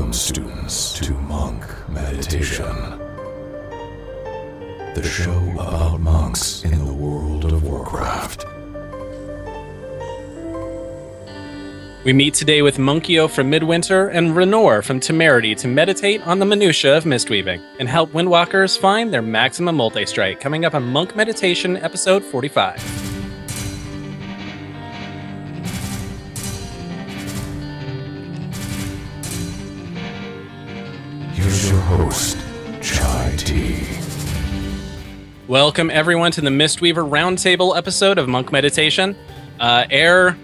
Welcome, students, to Monk Meditation, the show about monks in the world of Warcraft. We meet today with Monkioh from Midwinter and Ranor from Temerity to meditate on the Minutia of Mistweaving and help windwalkers find their Maximum Multistrike, coming up on Monk Meditation, episode 45. Here's your host, Chai T. Welcome, everyone, to the Mistweaver Roundtable episode of Monk Meditation. Air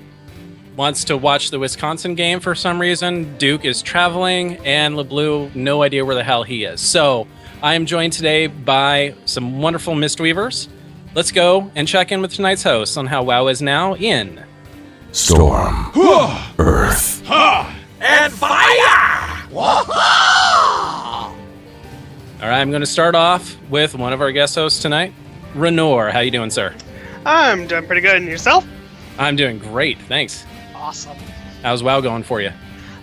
wants to watch the Wisconsin game for some reason. Duke is traveling, and LeBlue, no idea where the hell he is. So, I am joined today by some wonderful Mistweavers. Let's go and check in with tonight's host on how WoW is now in Storm, Earth, and fire! All right, I'm going to start off with one of our guest hosts tonight, Ranor. How you doing, sir? I'm doing pretty good. And yourself? I'm doing great, thanks. Awesome. How's WoW going for you?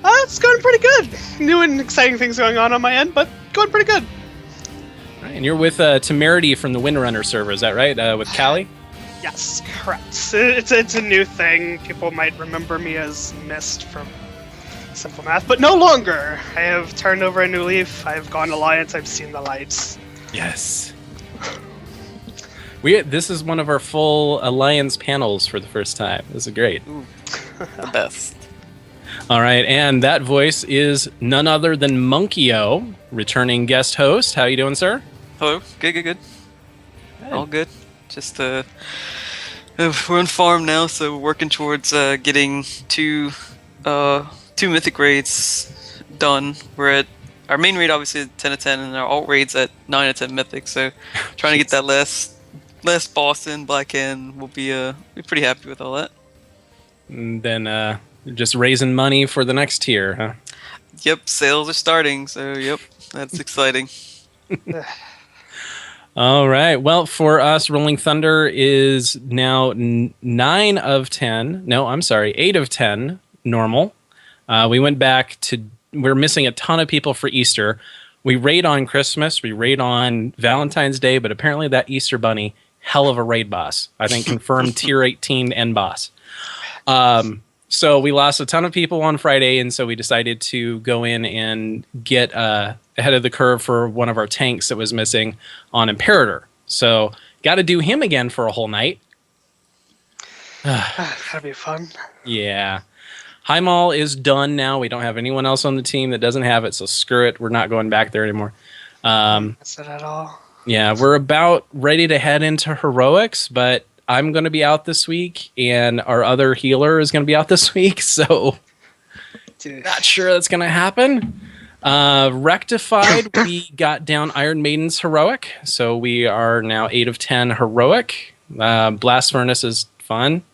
It's going pretty good. New and exciting things going on my end, but going pretty good. All right, and you're with Temerity from the Windrunner server, is that right? With Callie? Yes, correct. It's a new thing. People might remember me as Mist from Simple Math, but no longer. I have turned over a new leaf. I've gone Alliance. I've seen the lights. Yes. This is one of our full Alliance panels for the first time. This is great. Ooh, the best. All right, and that voice is none other than Monkioh, returning guest host. How you doing, sir? Hello. Good. All good. Just we're on farm now, so we're working towards getting two mythic raids done. We're at our main raid, obviously at 10 of 10, and our alt raids at 9 of 10 mythic. So trying to get that last boss in Black Hand. We'll be pretty happy with all that. And then just raising money for the next tier, huh? Yep, sales are starting, so yep, that's exciting. All right. Well, for us, Rolling Thunder is now 9 of 10. No, I'm sorry, 8 of 10 normal. We went back to, we're missing a ton of people for Easter. We raid on Christmas, we raid on Valentine's Day, but apparently that Easter Bunny, hell of a raid boss. I think confirmed tier 18 end boss. So we lost a ton of people on Friday, and so we decided to go in and get ahead of the curve for one of our tanks that was missing on Imperator. So got to do him again for a whole night. That'll be fun. Yeah. Heimal is done now. We don't have anyone else on the team that doesn't have it, so screw it. We're not going back there anymore. Is it at all? Yeah, we're about ready to head into Heroics, but I'm going to be out this week, and our other healer is going to be out this week, so not sure that's going to happen. Rectified, we got down Iron Maiden's Heroic, so we are now 8 of 10 Heroic. Blast Furnace is fun.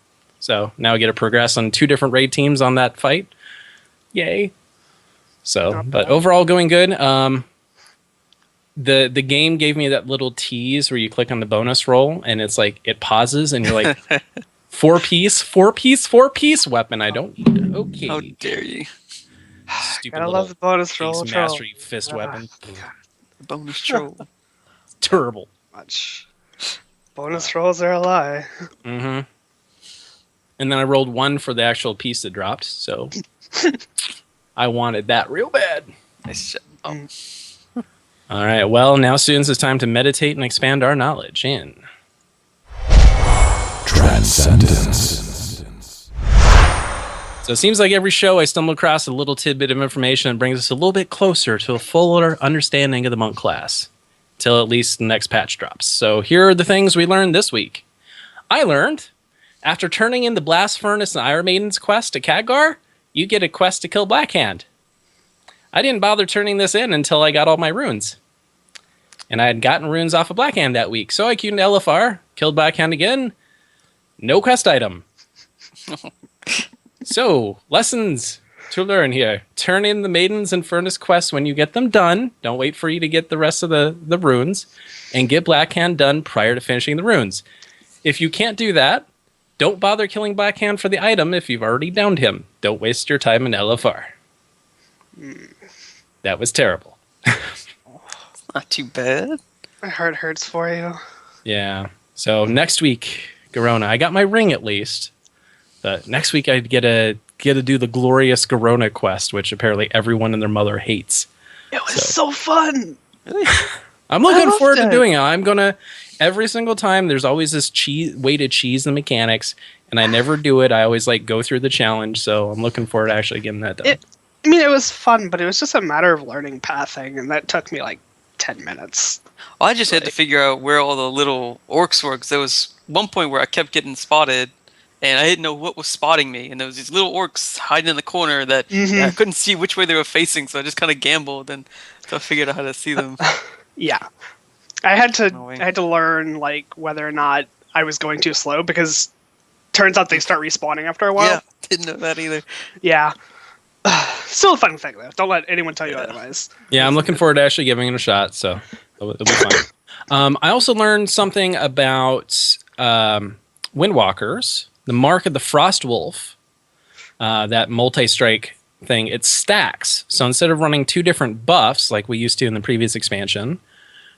So now we get to progress on 2 different raid teams on that fight. Yay. So, but overall going good. The game gave me that little tease where you click on the bonus roll and it's like, it pauses and you're like, 4-piece weapon. I don't need it. Okay. How dare you? Stupid Gotta love the bonus roll. mastery fist weapon. The bonus troll. Terrible. Much. Bonus rolls are a lie. Mm-hmm. And then I rolled 1 for the actual piece that dropped, so I wanted that real bad. Nice job. All right, well, now, students, it's time to meditate and expand our knowledge in Transcendence. So it seems like every show I stumble across a little tidbit of information that brings us a little bit closer to a fuller understanding of the monk class, till at least the next patch drops. So here are the things we learned this week. I learned, after turning in the Blast Furnace and Iron Maiden's quest to Khadgar, you get a quest to kill Blackhand. I didn't bother turning this in until I got all my runes. And I had gotten runes off of Blackhand that week, so I queued into LFR, killed Blackhand again, no quest item. So, lessons to learn here. Turn in the Maidens and Furnace quests when you get them done. Don't wait for you to get the rest of the runes. And get Blackhand done prior to finishing the runes. If you can't do that, don't bother killing Blackhand for the item if you've already downed him. Don't waste your time in LFR. That was terrible. Not too bad. My heart hurts for you. Yeah. So next week, Garona, I got my ring at least. But next week I'd get to do the glorious Garona quest, which apparently everyone and their mother hates. It was so fun. I'm looking loved forward to it. doing it. I'm gonna every single time. There's always this way to cheese the mechanics, and I never do it. I always like go through the challenge, so I'm looking forward to actually getting that done. I mean, it was fun, but it was just a matter of learning pathing, and that took me like 10 minutes. Well, I just had to figure out where all the little orcs were, because there was one point where I kept getting spotted, and I didn't know what was spotting me, and there was these little orcs hiding in the corner that I couldn't see which way they were facing, so I just kind of gambled, and so I figured out how to see them. Yeah. I had to learn like whether or not I was going too slow, because turns out they start respawning after a while. Yeah, didn't know that either. Yeah. Still a fun thing though. Don't let anyone tell you otherwise. Yeah, I'm looking forward to actually giving it a shot, so it'll be fun. I also learned something about windwalkers, the mark of the frost wolf, that multi-strike thing. It stacks. So instead of running 2 different buffs like we used to in the previous expansion,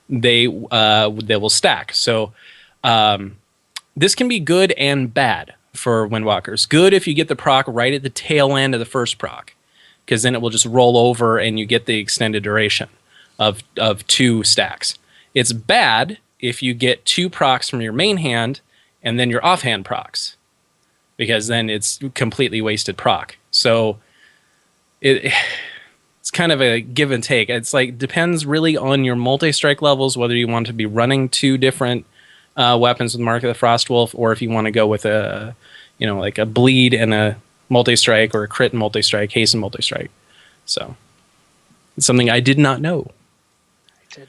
they will stack. So this can be good and bad for windwalkers. Good if you get the proc right at the tail end of the first proc, because then it will just roll over and you get the extended duration of 2 stacks. It's bad if you get 2 procs from your main hand and then your offhand procs, because then it's completely wasted proc. So it's kind of a give and take. It's like depends really on your multi-strike levels, whether you want to be running 2 different weapons with Mark of the Frostwolf, or if you want to go with a, like a bleed and a multi-strike, or a crit and multi-strike, haste and multi-strike. So it's something I did not know. I did.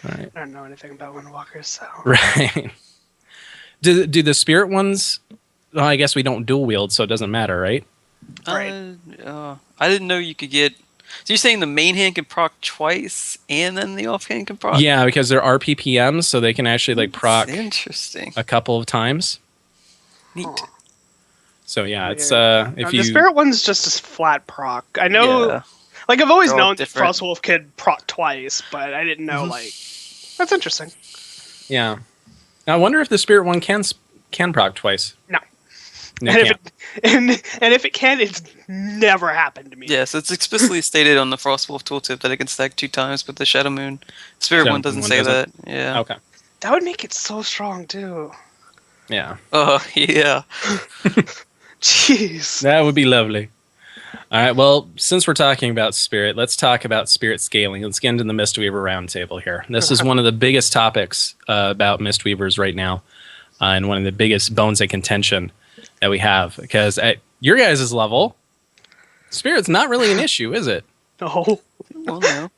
All right. I don't know anything about windwalkers, so. Right. Do the spirit ones? Well, I guess we don't dual wield, so it doesn't matter, right? Right. I didn't know you could get. So you're saying the main hand can proc twice, and then the offhand can proc? Yeah, because they're RPPMs, so they can actually like proc Interesting. a couple of times. Neat. Huh. So yeah, it's if The you spirit one's just a flat proc. I know, Yeah. like I've always They're all known that different. Frostwolf could proc twice, but I didn't know like that's interesting. yeah. Now, I wonder if the spirit one can proc twice. No. No, And it if, can't. and if it can, it's never happened to me. Yes, it's explicitly stated on the Frostwolf tooltip that it can stack 2 times, but the Shadow Moon Spirit Shadow one doesn't Moon say doesn't? that. Yeah. Okay. That would make it so strong too. Yeah. Oh, yeah. Jeez. That would be lovely. All right. Well, since we're talking about spirit, let's talk about spirit scaling. Let's get into the Mistweaver roundtable here. This is one of the biggest topics about Mistweavers right now, and one of the biggest bones of contention that we have. Because at your guys' level, spirit's not really an issue, is it? No. Well, no.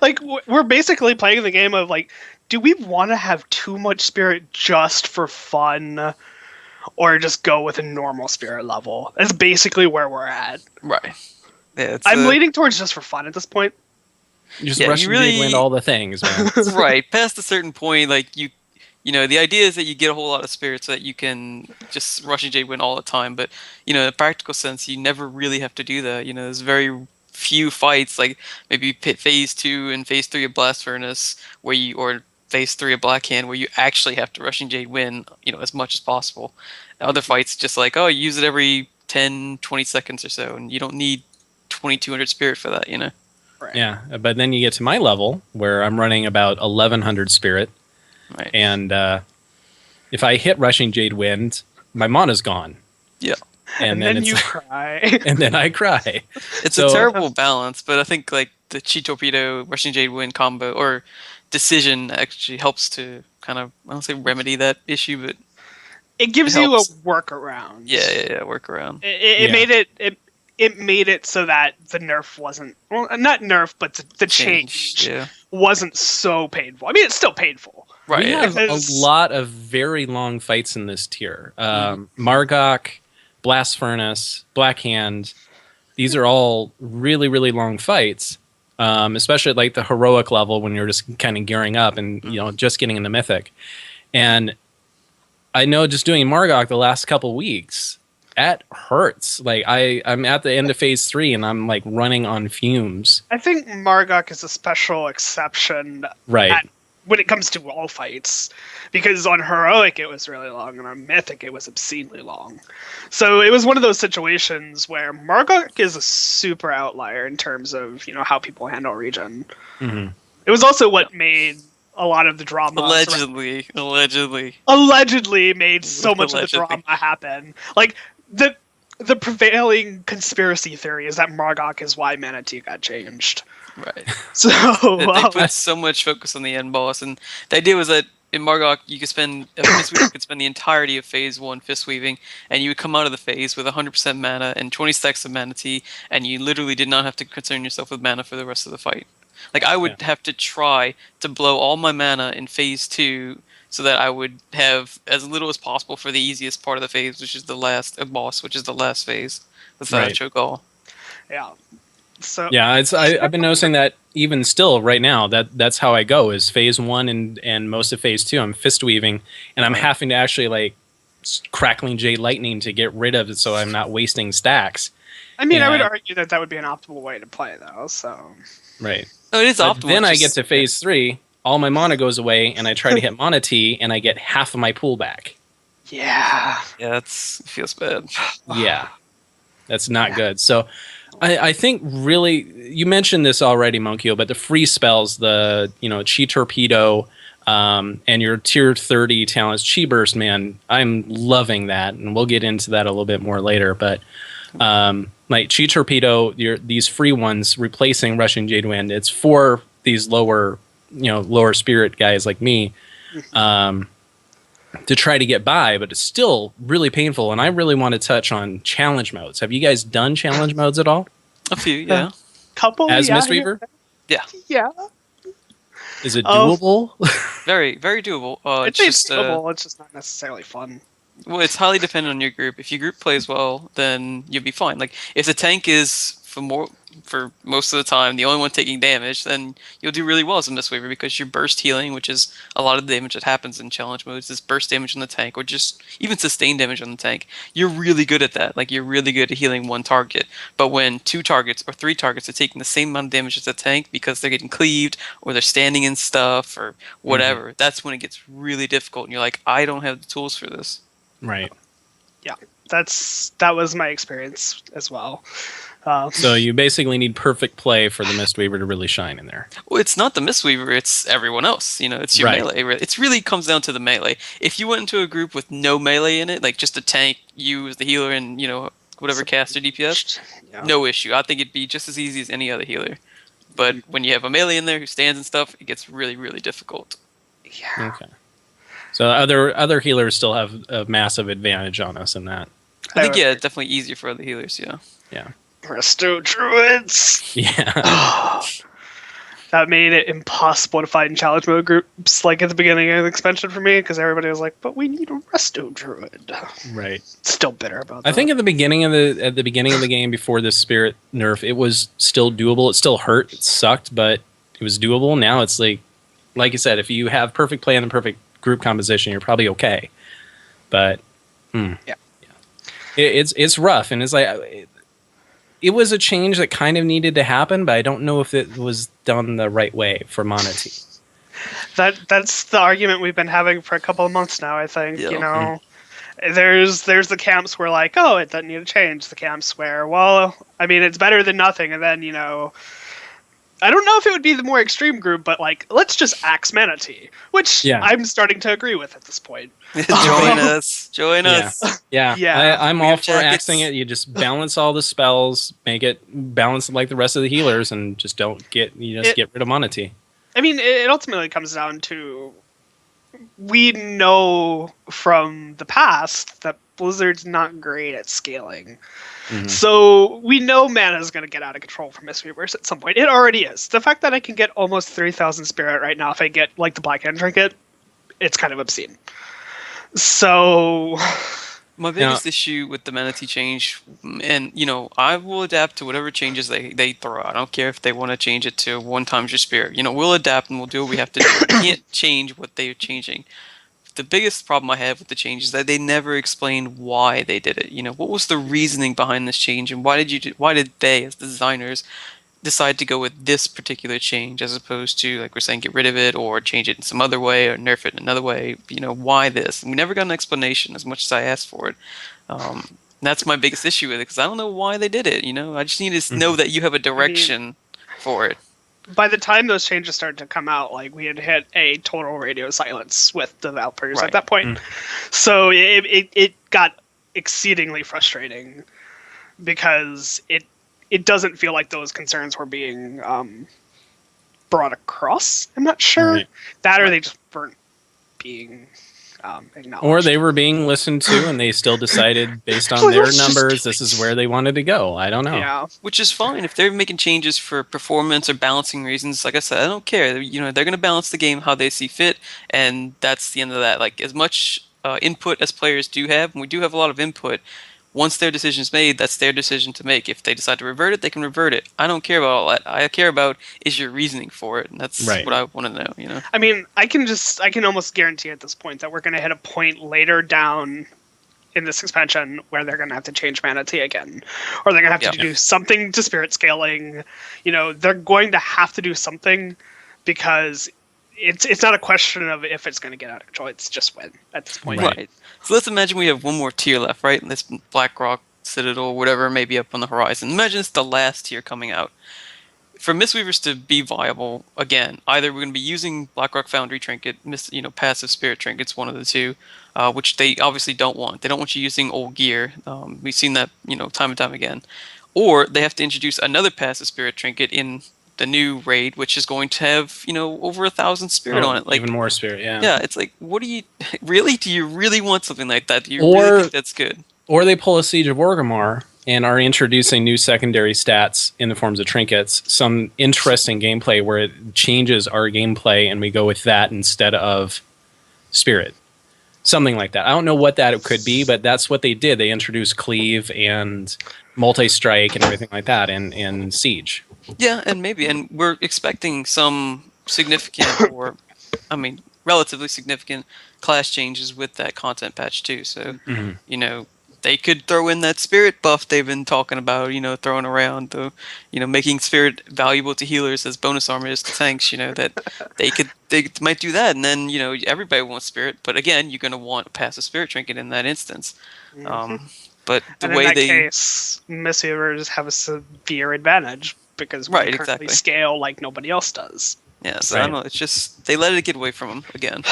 Like we're basically playing the game of like, do we want to have too much spirit just for fun, or just go with a normal spirit level? That's basically where we're at. Right. Yeah, it's, I'm leaning towards just for fun at this point. You just Yeah, rush you and really- win all the things, man. right. Past a certain point, like you know, the idea is that you get a whole lot of spirit so that you can just rush and Jade win all the time. But, in a practical sense, you never really have to do that. There's very few fights, like maybe phase 2 and phase 3 of Blast Furnace, or phase 3 of Black Hand, where you actually have to rush and Jade win, as much as possible. Other fights, just like, you use it every 10, 20 seconds or so, and you don't need 2200 spirit for that, Right. Yeah, but then you get to my level, where I'm running about 1100 spirit. Right. And if I hit Rushing Jade Wind, my mana's gone. Yeah. And then it's you cry. and then I cry. It's So- a terrible balance, but I think like the Chi Torpedo, Rushing Jade Wind combo, or decision actually helps to kind of, I don't say remedy that issue, but It gives It you a helps. workaround. yeah, work around. It Yeah. made it made it so that the nerf wasn't, well, not nerf, but the change Yeah. wasn't so painful. I mean, it's still painful. Right. We have Because- a lot of very long fights in this tier. Margok, Blast Furnace, Black Hand. These are all really, really long fights, especially at like the heroic level when you're just kind of gearing up and just getting into Mythic. And I know just doing Margok the last couple weeks, that hurts. Like I'm at the end of phase 3 and I'm like running on fumes. I think Margok is a special exception, Right. when it comes to all fights, because on heroic it was really long and on mythic it was obscenely long. So it was one of those situations where Margok is a super outlier in terms of how people handle regen. Mm-hmm. It was also what made a lot of the drama Allegedly made so much of the drama happen. Like the prevailing conspiracy theory is that Margok is why Mana Tea got changed. Right. So they put so much focus on the end boss, and the idea was that in Margok you could spend the entirety of phase 1 fist weaving, and you would come out of the phase with 100% mana and 20 stacks of Mana Tea, and you literally did not have to concern yourself with mana for the rest of the fight. Like I would have to try to blow all my mana in phase 2 so that I would have as little as possible for the easiest part of the phase, which is the last boss, which is the last phase with choke all. Yeah. So yeah, I've been noticing that even still right now that's how I go is phase 1 and most of phase 2 I'm fist weaving, and I'm having to actually like crackling Jade Lightning to get rid of it so I'm not wasting stacks. I mean, I would argue that would be an optimal way to play though. So right. No, it is but optimal. Then I get to phase 3, all my mana goes away, and I try to hit Mana Tea, and I get half of my pool back. yeah, it feels bad. Yeah, that's not good. So I think really, you mentioned this already, Monkioh, but the free spells, the Chi Torpedo, and your tier 30 talents, Chi Burst, man, I'm loving that, and we'll get into that a little bit more later. But like Chi Torpedo, these free ones replacing Rushing Jade Wind, it's for these lower spirit guys like me. To try to get by, but it's still really painful. And I really want to touch on challenge modes. Have you guys done challenge modes at all? A few, yeah. Couple As Mistweaver? Yeah. Yeah. Is it doable? Very, very doable. It's just doable. It's just not necessarily fun. Well, it's highly dependent on your group. If your group plays well, then you'll be fine. Like if the tank is for most of the time the only one taking damage, then you'll do really well as a Mistweaver because you're burst healing, which is a lot of the damage that happens in challenge modes is burst damage on the tank or just even sustained damage on the tank. You're really good at that. Like you're really good at healing one target. But when 2 targets or 3 targets are taking the same amount of damage as the tank because they're getting cleaved or they're standing in stuff or whatever, that's when it gets really difficult and you're like, I don't have the tools for this. Right. Yeah, that was my experience as well. So you basically need perfect play for the Mistweaver to really shine in there. Well, it's not the Mistweaver, it's everyone else. It's your melee. It really comes down to the melee. If you went into a group with no melee in it, like just a tank, you as the healer, and whatever caster DPS, no issue. I think it'd be just as easy as any other healer. But when you have a melee in there who stands and stuff, it gets really, really difficult. Yeah. Okay. So other healers still have a massive advantage on us in that. I think it's definitely easier for other healers. Yeah. Yeah. Resto Druids. Yeah. That made it impossible to fight in challenge mode groups like at the beginning of the expansion for me because everybody was like, "But we need a Resto Druid." Right. Still bitter about that. I think at the beginning of the game before the spirit nerf, it was still doable. It still hurt. It sucked, but it was doable. Now it's like you said, if you have perfect play and the perfect group composition, you're probably okay. But it's rough, and it's like it was a change that kind of needed to happen, but I don't know if it was done the right way for Mana Tea. That's the argument we've been having for a couple of months now. I think there's the camps where like, oh, it doesn't need to change. The camps where, well, I mean, it's better than nothing, and then I don't know if it would be the more extreme group, but like, let's just axe Mana Tea, which I'm starting to agree with at this point. Join us. Yeah. I'm We all have for jackets. axing it. You just balance all the spells, make it balanced like the rest of the healers, and just get rid of Mana Tea. I mean, it ultimately comes down to, we know from the past that Blizzard's not great at scaling. Mm-hmm. So we know mana is going to get out of control for Mistweavers at some point. It already is. The fact that I can get almost 3,000 spirit right now if I get like the Black Hand Trinket, it's kind of obscene. So my biggest issue with the Mana Tea change, and I will adapt to whatever changes they throw out. I don't care if they want to change it to 1 times your spirit. We'll adapt and we'll do what we have to do. We can't change what they're changing. the biggest problem I have with the change is that they never explain why they did it. What was the reasoning behind this change, and why did they, as the designers, decide to go with this particular change as opposed to, like we're saying, get rid of it or change it in some other way or nerf it in another way? Why this? And we never got an explanation as much as I asked for it. That's my biggest issue with it, because I don't know why they did it. I just need to know that you have a direction for it. By the time those changes started to come out, like, we had hit a total radio silence with developers at that point. So it got exceedingly frustrating because it doesn't feel like those concerns were being brought across. I'm not sure. Or they just weren't being acknowledged. Or they were being listened to, and they still decided, based on their numbers, this is where they wanted to go. I don't know. Yeah. Which is fine. If they're making changes for performance or balancing reasons, like I said, I don't care. They're going to balance the game how they see fit, and that's the end of that. Like, as much input as players do have, and we do have a lot of input, once their decision's made, that's their decision to make. If they decide to revert it, they can revert it. I don't care about all that. I care about is your reasoning for it, and that's what I want to know. I mean, I can almost guarantee at this point that we're going to hit a point later down in this expansion where they're going to have to change Manatee again, or they're going to have to do something to spirit scaling. They're going to have to do something, because it's not a question of if it's going to get out of control. It's just when at this point. Right. So let's imagine we have one more tier left, right? And this Blackrock Citadel, whatever, may be up on the horizon. Imagine it's the last tier coming out. For Mistweavers to be viable, again, either we're going to be using Blackrock Foundry Trinket, passive Spirit Trinkets, one of the two, which they obviously don't want. They don't want you using old gear. We've seen that, time and time again. Or they have to introduce another passive Spirit Trinket in the new raid, which is going to have, over 1,000 spirit on it. Like, even more spirit, yeah. Yeah, it's like, what do you really want something like that? Do you really think that's good? Or they pull a Siege of Orgrimmar and are introducing new secondary stats in the forms of trinkets, some interesting gameplay where it changes our gameplay and we go with that instead of spirit. Something like that. I don't know what that could be, but that's what they did. They introduced Cleave and Multistrike and everything like that in Siege. Yeah, and we're expecting some significant, relatively significant class changes with that content patch too. So, they could throw in that spirit buff they've been talking about, throwing around, making spirit valuable to healers as bonus armor is to tanks, that they might do that, and then, everybody wants spirit, but again, you're going to want a passive spirit trinket in that instance. But the way in that case, Mistweavers have a severe advantage, because we currently scale like nobody else does. Yeah, so I don't know. It's just they let it get away from them again.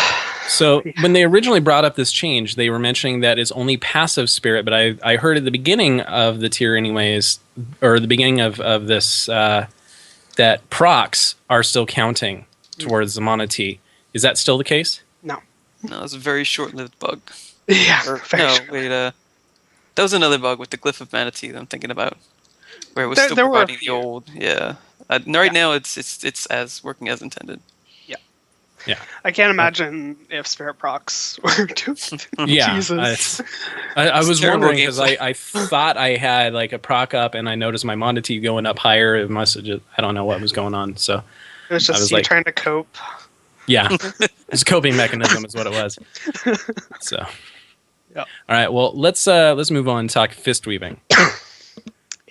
So when they originally brought up this change, they were mentioning that it's only passive spirit. But I heard at the beginning of the tier, anyways, or the beginning of this, that procs are still counting towards the Manatee. Is that still the case? No, it's a very short-lived bug. Yeah. That was another bug with the Glyph of Manatee that I'm thinking about, where it was still providing the old. Yeah. Right now, it's as working as intended. Yeah. I can't imagine if Spirit procs were doing. Yeah. Jesus. I was wondering, because I thought I had like a proc up, and I noticed my Manatee going up higher. It must have just, I don't know what was going on. So it was just you trying to cope. Yeah. It's a coping mechanism is what it was. So. Yeah. All right. Well, let's move on and talk fist weaving.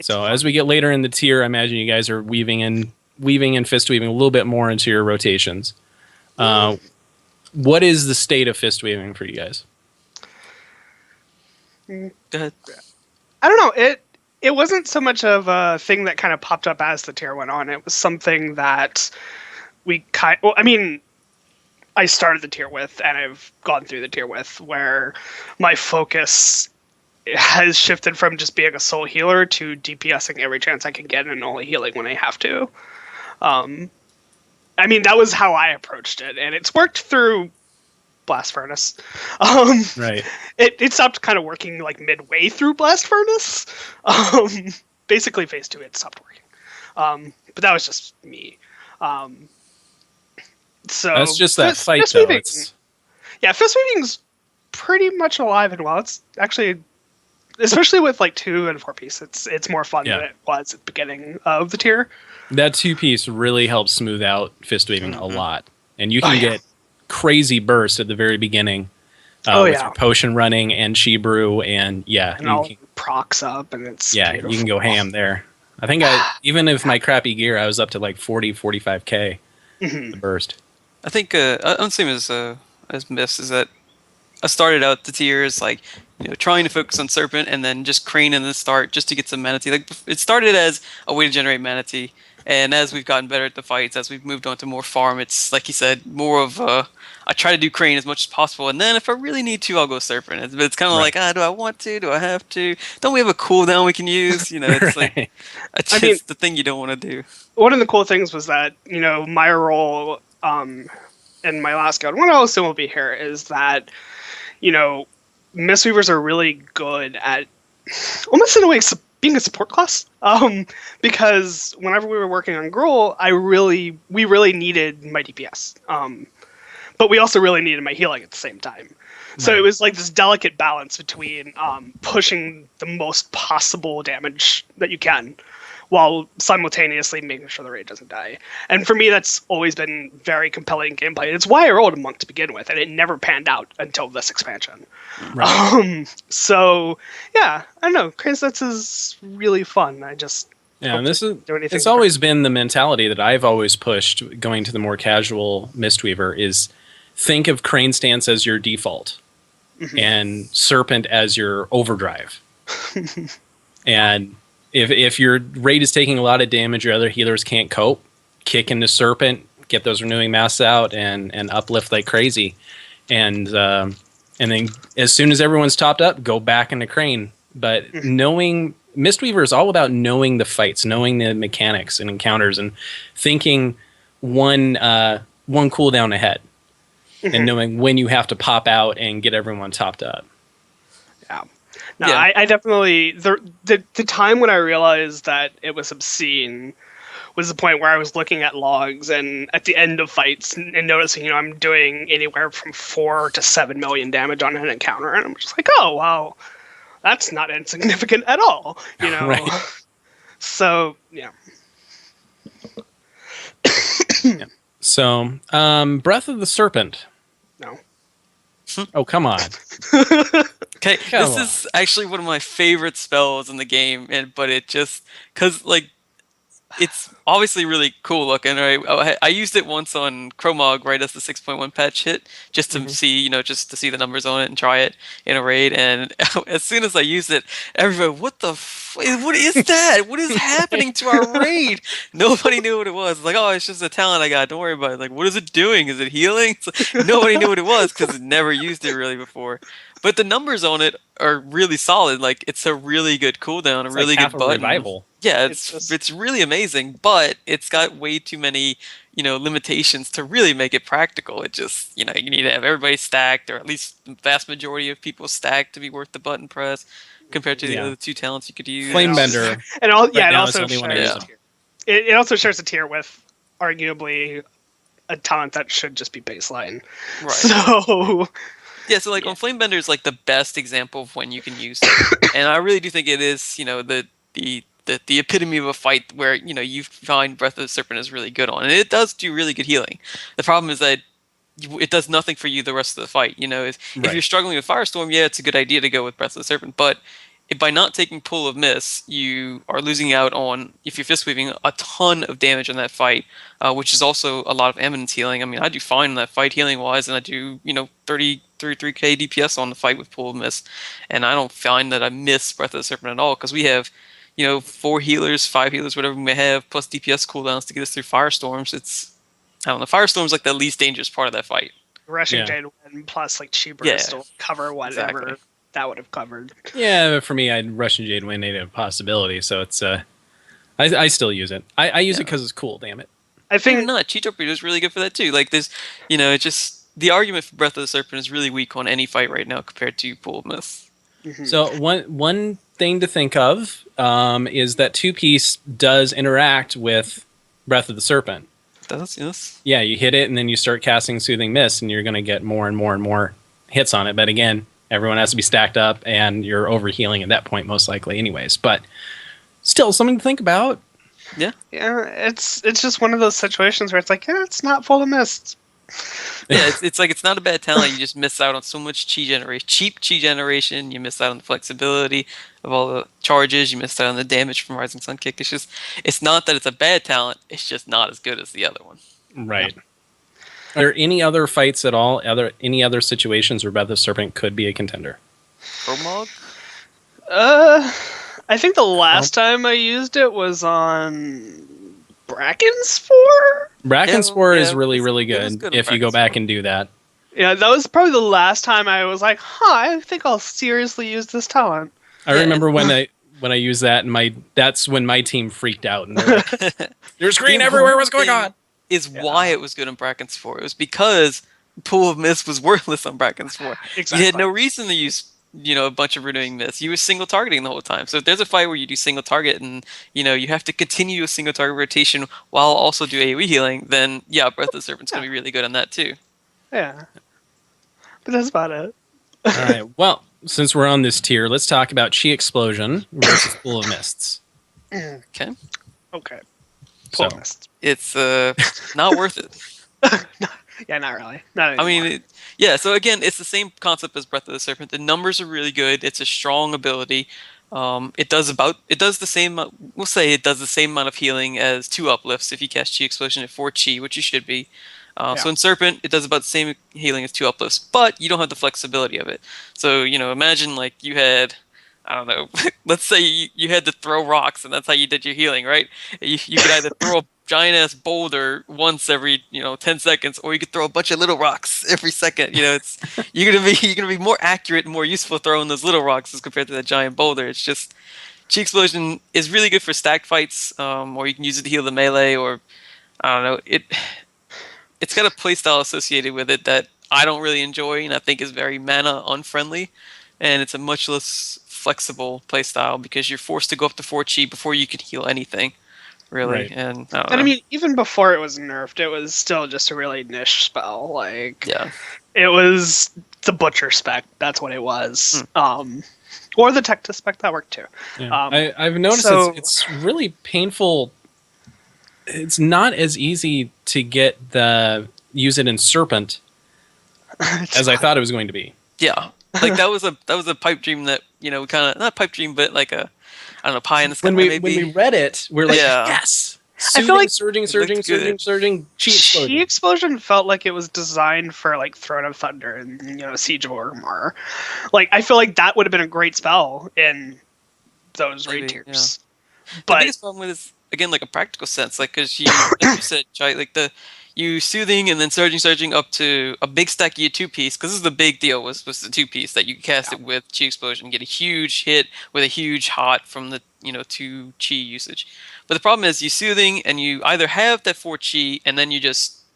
So as we get later in the tier, I imagine you guys are weaving and fist weaving a little bit more into your rotations. What is the state of fist weaving for you guys? Go ahead. I don't know. It wasn't so much of a thing that kind of popped up as the tier went on. It was something that I started the tier with, and I've gone through the tier with, where my focus has shifted from just being a soul healer to DPSing every chance I can get and only healing when I have to. That was how I approached it, and it's worked through Blast Furnace. Right. It stopped kind of working like midway through Blast Furnace. Basically, phase 2, it stopped working. But that was just me. So that's just that fight, though. Yeah, fist weaving's pretty much alive and well. It's actually, especially with like 2 and 4 piece, it's more fun than it was at the beginning of the tier. That 2-piece really helps smooth out fist weaving a lot, and you can get crazy bursts at the very beginning with yeah. your potion running and chi brew, and And you all can, procs up, and it's you can go beautiful. ham there. I think even with my crappy gear, I was up to like 45k the burst. I think I'm the same as Mist, is that I started out the tiers like trying to focus on Serpent and then just Crane in the start just to get some mana tea. Like it started as a way to generate mana tea, and as we've gotten better at the fights, as we've moved on to more farm, it's like you said, more of I try to do Crane as much as possible, and then if I really need to, I'll go Serpent. It's kind of like, do I want to? Do I have to? Don't we have a cooldown we can use? It's like it's just the thing you don't want to do. One of the cool things was that my role in my last guild, one else will be here, is that Mistweavers are really good at almost in a way being a support class. Because whenever we were working on Gruul, we really needed my DPS. But we also really needed my healing at the same time. So it was like this delicate balance between pushing the most possible damage that you can while simultaneously making sure the raid doesn't die. And for me, that's always been very compelling gameplay. It's why I rolled a monk to begin with, and it never panned out until this expansion. Right. So, yeah, I don't know. Crane Sets is really fun. I just... And it's always been the mentality that I've always pushed going to the more casual Mistweaver is think of Crane Stance as your default and Serpent as your overdrive. And if your raid is taking a lot of damage, your other healers can't cope, kick into Serpent, get those renewing masks out, and uplift like crazy. And then as soon as everyone's topped up, go back into Crane. But knowing... Mistweaver is all about knowing the fights, knowing the mechanics and encounters, and thinking one cooldown ahead, and knowing when you have to pop out and get everyone topped up. Yeah. No, yeah. I definitely... The time when I realized that it was obscene was the point where I was looking at logs and at the end of fights and noticing, I'm doing anywhere from 4 to 7 million damage on an encounter, and I'm just like, oh, wow. That's not insignificant at all, Right. So, yeah. So, Breath of the Serpent. No. Oh, come on. Okay, this is actually one of my favorite spells in the game, but it just... Because, it's obviously really cool looking, right? I used it once on Chromog right as the 6.1 patch hit, just to see, just to see the numbers on it and try it in a raid. And as soon as I used it, everybody, what is that? What is happening to our raid? Nobody knew what it was. It's like, oh, it's just a talent I got. Don't worry about it. Like, what is it doing? Is it healing? Nobody knew what it was because it never used it really before. But the numbers on it are really solid. Like, it's a really good cooldown, a really good button. Revival. Yeah, it's really amazing, but it's got way too many, limitations to really make it practical. It just, you need to have everybody stacked, or at least the vast majority of people stacked to be worth the button press, compared to the other two talents you could use. Flamebender. And it also shares a tier with arguably a talent that should just be baseline. Right. So... Yeah, so on Flamebender is like the best example of when you can use it. And I really do think it is, the epitome of a fight where, you find Breath of the Serpent is really good on. And it does do really good healing. The problem is that it does nothing for you the rest of the fight. If you're struggling with Firestorm, it's a good idea to go with Breath of the Serpent. But by not taking Pull of Mist, you are losing out on, if you're fist weaving, a ton of damage on that fight, which is also a lot of eminence healing. I mean, I do fine in that fight healing-wise, and I do, 33k DPS on the fight with Pull of Mist, and I don't find that I miss Breath of the Serpent at all, because we have, 4 healers, 5 healers, whatever we may have, plus DPS cooldowns to get us through Firestorms. I don't know, Firestorm's like the least dangerous part of that fight. Rushing Jade Wind plus Chi Burst will cover whatever that would have covered. Yeah, but for me, Russian Jade Wind ain't a possibility, so it's I still use it. I use it because it's cool. Damn it! I think not. Chi Torpedo is really good for that too. Like there's, it's just the argument for Breath of the Serpent is really weak on any fight right now compared to Pool of Mist. So one thing to think of is that 2-piece does interact with Breath of the Serpent. It does, yes. Yeah, you hit it and then you start casting Soothing Mist, and you're going to get more and more and more hits on it. But again, everyone has to be stacked up, and you're overhealing at that point, most likely, anyways. But still, something to think about. Yeah. Yeah, it's just one of those situations where it's like, it's not full of mist. Yeah, it's like it's not a bad talent. You just miss out on so much chi generation, cheap chi generation. You miss out on the flexibility of all the charges. You miss out on the damage from Rising Sun Kick. It's not that it's a bad talent. It's just not as good as the other one. Right. Are there any other fights at all? Any other situations where Breath of the Serpent could be a contender? Promog? I think the last time I used it was on Brackenspore? Brackenspore is really, really it was good good on if you go back Brackenspore. and do that. Yeah, that was probably the last time I was like, I think I'll seriously use this talent. I remember when I used that, and that's when my team freaked out. And they're like, there's green everywhere. What's going on? Is why it was good on Brackenspore. It was because Pool of Mist was worthless on Brackenspore. Exactly. You had no reason to use a bunch of renewing mist. You were single targeting the whole time. So if there's a fight where you do single target and you have to continue a single target rotation while also do AoE healing, then yeah, Breath of the Serpent's gonna be really good on that too. Yeah. But that's about it. All right. Well, since we're on this tier, let's talk about Chi Explosion versus Pool of Mists. Okay. Okay. So, Pool of Mist. It's not worth it. Yeah, not really. Not I anymore. mean, so again, it's the same concept as Breath of the Serpent. The numbers are really good. It's a strong ability. It does the same. We'll say it does the same amount of healing as 2 uplifts if you cast Chi Explosion at 4 Chi, which you should be. So in Serpent, it does about the same healing as 2 uplifts, but you don't have the flexibility of it. So imagine like you had, I don't know, let's say you had to throw rocks, and that's how you did your healing, right? You could either throw a giant ass boulder once every 10 seconds, or you could throw a bunch of little rocks every second. It's you're gonna be more accurate and more useful throwing those little rocks as compared to that giant boulder. It's just Chi Explosion is really good for stack fights, or you can use it to heal the melee, or I don't know. It's got a playstyle associated with it that I don't really enjoy, and I think is very mana unfriendly, and it's a much less flexible playstyle because you're forced to go up to 4 Chi before you can heal anything. Really, Right. and I mean, even before it was nerfed, it was still just a really niche spell. Like, yeah, it was the Butcher spec. That's what it was. Or the Tecta spec, that worked too. Yeah. I've noticed so- it's really painful. It's not as easy to use it in Serpent as I thought it was going to be. yeah. Like that was a pipe dream that we kind of not pipe dream, but like a I don't know, pie in the sky. When we read it, we're like, Yeah. yes. I feel like surging, looked good. Chi Explosion. Chi Explosion felt like it was designed for like Throne of Thunder and Siege of Orgrimmar. Like, I feel like that would have been a great spell in those raid Maybe, tiers. The But biggest problem with it is again like a practical sense, like because like you said, Chai, like you soothing and then surging up to a big stack you 2-piece, because this is the big deal was the 2-piece that you could cast it with Chi Explosion, get a huge hit with a huge hot from the 2 Chi usage. But the problem is you soothing and you either have that 4 Chi and then you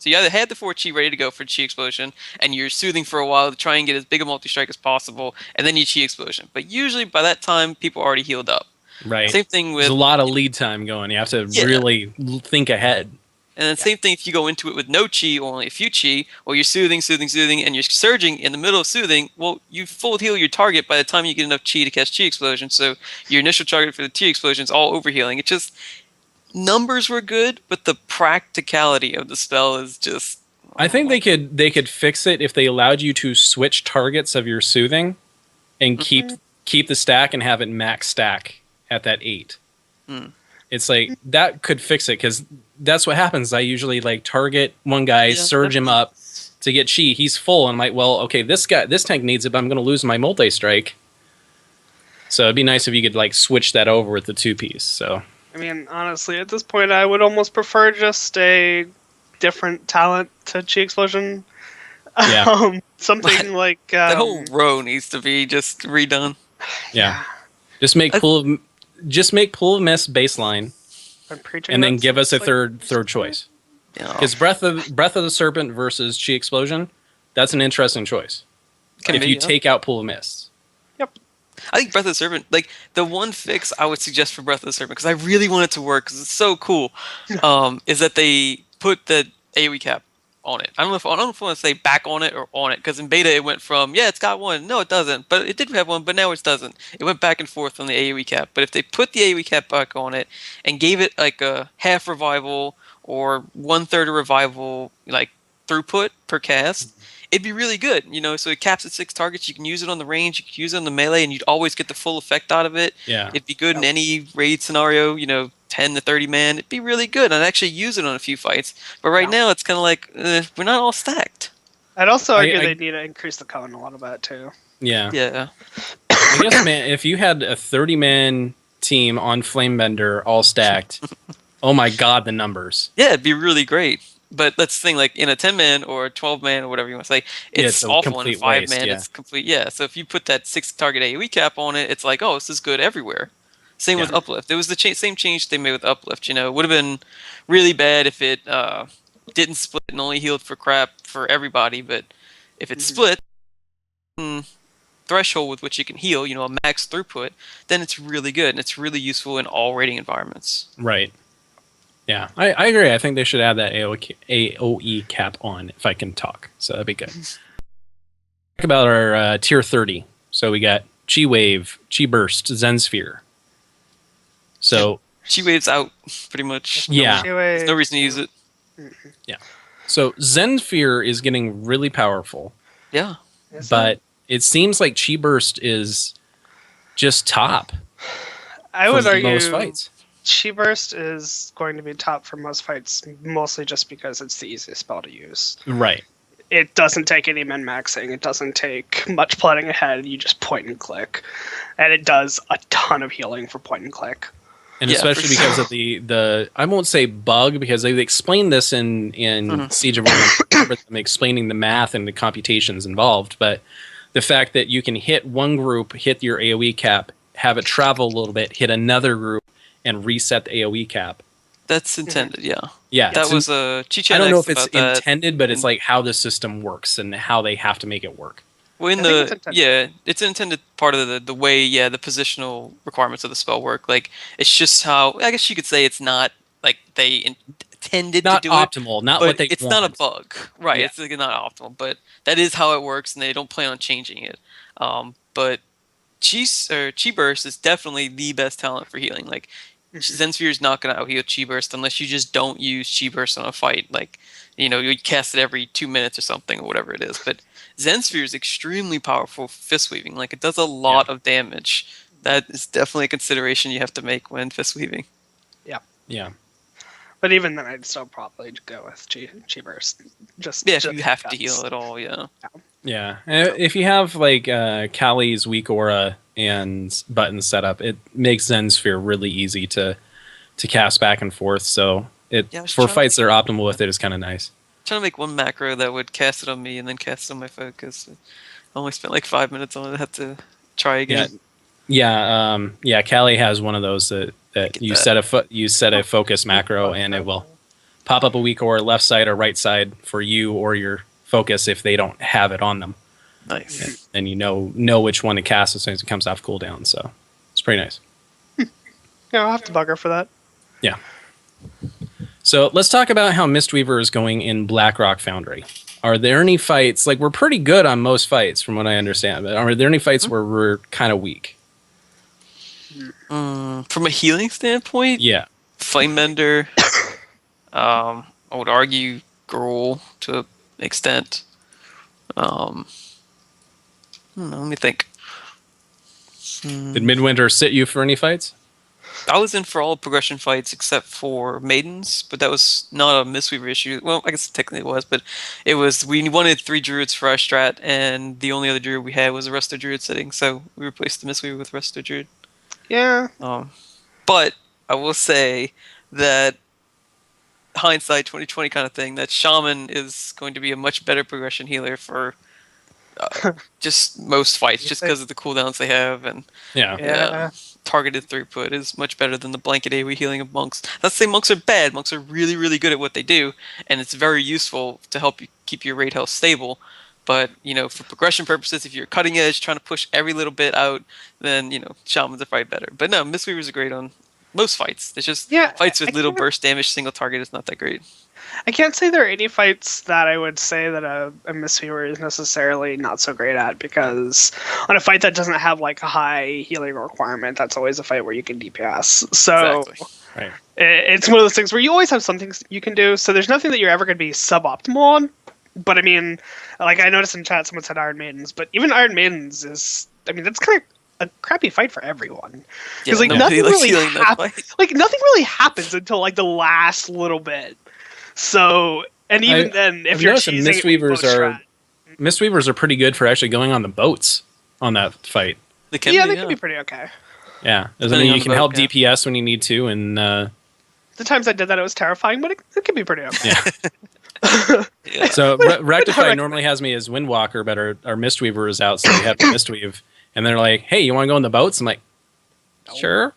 either had the 4 Chi ready to go for Chi Explosion and you're soothing for a while to try and get as big a multi-strike as possible, and then you Chi Explosion. But usually by that time people are already healed up. Right. Same thing with There's a lot of lead time going. You have to really think ahead. And then same thing if you go into it with no chi or only a few chi, or you're soothing, and you're surging in the middle of soothing, well, you full heal your target by the time you get enough chi to cast Chi Explosion, so your initial target for the Chi Explosion is all overhealing. It just, numbers were good, but the practicality of the spell is just... I think they could fix it if they allowed you to switch targets of your soothing and keep the stack and have it max stack at that 8. It's like that could fix it, because that's what happens. I usually like target one guy, surge him up to get chi. He's full, and I'm like, well, okay, this tank needs it, but I'm going to lose my multi-strike. So it'd be nice if you could like switch that over with the 2-piece. So I mean, honestly, at this point, I would almost prefer just a different talent to Chi Explosion. Yeah. Something like that whole row needs to be just redone. yeah, just make Pool of Mist baseline, I'm preaching and then that give us a like- third choice. Yeah. Because Breath of the Serpent versus Chi Explosion, that's an interesting choice. If you take out Pool of Mist. Yep. I think Breath of the Serpent, like the one fix I would suggest for Breath of the Serpent, because I really want it to work, because it's so cool, is that they put the AoE cap on it. I don't know if I want to say back on it or on it, because in beta it went from it's got one, no it doesn't, but it did have one, but now it doesn't. It went back and forth on the AoE cap. But if they put the AoE cap back on it and gave it like a half revival or 1/3 of revival, like throughput per cast, it'd be really good. So it caps at 6 targets. You can use it on the range, you can use it on the melee, and you'd always get the full effect out of it. Yeah. It'd be good in any raid scenario, 10 to 30 man. It'd be really good. I'd actually use it on a few fights. But right now, it's kind of like, we're not all stacked. I'd also argue they need to increase the cone a little bit, too. Yeah. Yeah. I guess, man, if you had a 30-man team on Flamebender all stacked, oh my god, the numbers. Yeah, it'd be really great. But that's the thing, like in a 10-man or a 12-man or whatever you want to say, it's awful. In a 5-man, it's complete. Yeah, so if you put that 6 target AoE cap on it, it's like, oh, this is good everywhere. Same with Uplift. It was the same change they made with Uplift. It would have been really bad if it didn't split and only healed for crap for everybody. But if it split, threshold with which you can heal, a max throughput, then it's really good and it's really useful in all raiding environments. Right. Yeah, I agree. I think they should add that AoE cap on, if I can talk. So that'd be good. Talk about our tier 30. So we got Chi Wave, Chi Burst, Zen Sphere. So Chi Wave's out, pretty much. Yeah. There's no reason to use it. Yeah. So Zen Sphere is getting really powerful. Yeah. But it seems like Chi Burst is just top. I would argue most fights. Chi Burst is going to be top for most fights, mostly just because it's the easiest spell to use. Right. It doesn't take any min-maxing. It doesn't take much planning ahead. You just point and click. And it does a ton of healing for point and click. And especially because of the I won't say bug, because they've explained this in Siege of Rome, explaining the math and the computations involved, but the fact that you can hit one group, hit your AoE cap, have it travel a little bit, hit another group, and reset the AoE cap. That's intended, yeah. Yeah. That was a I don't know if it's intended, but it's like how the system works and how they have to make it work. Well, it's an intended part of the way, the positional requirements of the spell work. Like, it's just how, I guess you could say it's not like they intended to do optimal, it. not but what they it's want. not a bug. Right, Yeah. it's like not optimal, but that is how it works, and they don't plan on changing it. But Chi Burst is definitely the best talent for healing. Like, Zen Sphere is not going to out-heal Chi Burst unless you just don't use Chi Burst on a fight. Like, you cast it every 2 minutes or something, or whatever it is. But Zen Sphere is extremely powerful for fist weaving. Like, it does a lot of damage. That is definitely a consideration you have to make when fist weaving. Yeah. Yeah. But even then, I'd still probably go with Chi Burst. If you have to heal at all, yeah. Yeah. If you have, like, Kali's weak aura and button setup, it makes Zen Sphere really easy to cast back and forth. So for fights that are optimal with it is kind of nice. Trying to make one macro that would cast it on me and then cast it on my focus. I only spent like 5 minutes on it. I have to try again. Yeah. Kali has one of those that you set a focus macro and it will pop up a weak aura left side or right side for you or your focus if they don't have it on them. Nice. And you know which one to cast as soon as it comes off cooldown. So it's pretty nice. Yeah, I'll have to bug her for that. Yeah. So let's talk about how Mistweaver is going in Blackrock Foundry. Are there any fights, like we're pretty good on most fights from what I understand, but are there any fights where we're kind of weak? From a healing standpoint? Yeah. Flamebender. I would argue Gruul to an extent. I don't know, let me think. Did Midwinter sit you for any fights? I was in for all progression fights except for Maidens, but that was not a Mistweaver issue. Well, I guess technically it was, but it was, we wanted 3 Druids for our strat, and the only other Druid we had was a Resto Druid sitting, so we replaced the Mistweaver with Resto Druid. Yeah. But I will say that hindsight 2020 kind of thing, that Shaman is going to be a much better progression healer for just most fights, just because of the cooldowns they have, and targeted throughput is much better than the blanket AoE healing of monks. Not to say monks are bad. Monks are really, really good at what they do, and it's very useful to help you keep your raid health stable. But, for progression purposes, if you're cutting edge, trying to push every little bit out, then, Shamans are probably better. But no, Mistweavers are great on most fights. It's just fights with little burst damage, single target is not that great. I can't say there are any fights that I would say that a Mistweaver is necessarily not so great at, because on a fight that doesn't have like a high healing requirement, that's always a fight where you can DPS. So it's one of those things where you always have some things you can do. So there's nothing that you're ever going to be suboptimal on, But I mean, like I noticed in chat, someone said Iron Maidens, but even Iron Maidens is, I mean, that's kind of a crappy fight for everyone. Because like nothing really like nothing really happens until like the last little bit. So, and even then, if you're cheesing Mistweavers are pretty good for actually going on the boats on that fight. They can be pretty okay. Yeah, I mean, you can help DPS when you need to, and the times I did that, it was terrifying, but it can be pretty okay. Yeah. So Rectify normally has me as Windwalker, but our Mistweaver is out, so we have to Mistweave. And they're like, "Hey, you want to go in the boats?" I'm like, "Sure."